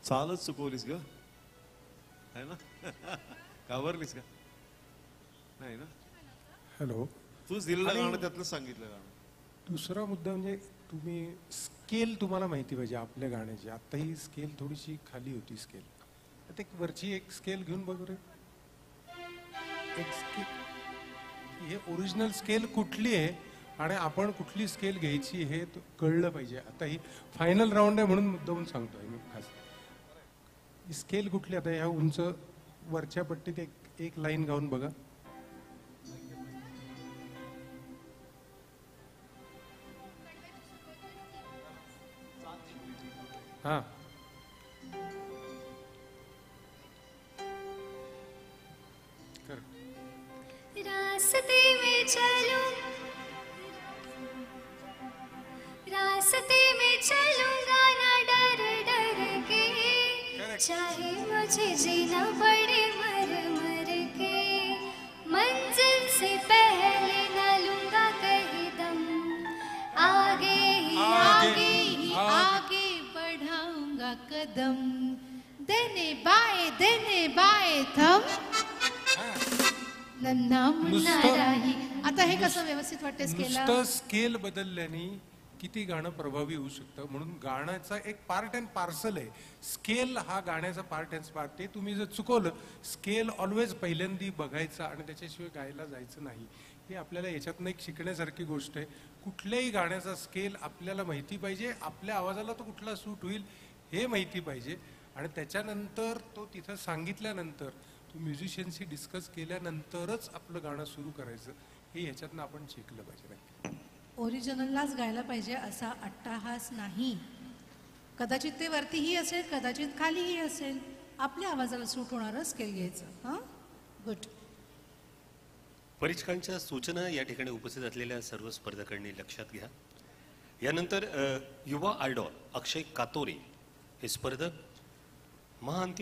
चालच चुकवलीस ग आहे ना घाबरलीस का नाही ना. हॅलो, तूच दिलेलं गाणं त्यातलं सांगितलं गाणं. दुसरा मुद्दा म्हणजे तुम्ही स्केल तुम्हाला माहिती पाहिजे आपल्या गाण्याची. आता ही स्केल थोडीशी खाली होती स्केल. आता एक वरची एक स्केल घेऊन बघू रे. एक स्केल हे ओरिजिनल स्केल कुठली आहे आणि आपण कुठली स्केल घ्यायची हे कळलं पाहिजे. आता ही फायनल राऊंड आहे म्हणून मुद्दाहून सांगतोय मी खास. स्केल कुठली आता ह्या उंच वरच्या पट्टीत एक लाईन गाऊन बघा. हा कर. रास्ते में चलूंगा ना डर डर के, चाहे मुझे जीना पड़े मर मर के, मंजिल से पहले ना लूंगा कहीं दम, आगे ही आगे ही आगे बढ़ाऊंगा कदम, देने बाएं थम, नन्ना मुन्ना राही. आता हे कसं व्यवस्थित वाटते स्केलला? नुसतं स्केल बदलल्याने किती गाणं प्रभावी होऊ शकतं. म्हणून गाण्याचा एक पार्ट अँड पार्सल आहे. स्केल हा गाण्याचा पार्ट अँड पार्ट. ते तुम्ही जर चुकवलं, स्केल ऑलवेज पहिल्यांदा बघायचा आणि त्याच्याशिवाय गायला जायचं नाही. हे आपल्याला याच्यातनं एक शिकण्यासारखी गोष्ट आहे. कुठल्याही गाण्याचा स्केल आपल्याला माहिती पाहिजे. आपल्या आवाजाला तो कुठला सूट होईल हे माहिती पाहिजे. आणि त्याच्यानंतर तो तिथं सांगितल्यानंतर तो म्युझिशियनशी डिस्कस केल्यानंतरच आपलं गाणं सुरू करायचं. हे ह्याच्यातनं आपण शिकलं पाहिजे. ओरिजिनललाच गायला पाहिजे असा अट्टाहास नाही. कदाचित ते वरतीही असेल, कदाचित खालीही असेल. आपल्या आवाजाला सूट होणारं स्केल घ्यायचं. हां, गुड. परीक्षकांच्या सूचना या ठिकाणी उपस्थित असलेल्या सर्व स्पर्धकांनी लक्षात घ्या. यानंतर युवा आयडॉल अक्षय कातोरे हे स्पर्धक महाअंतिम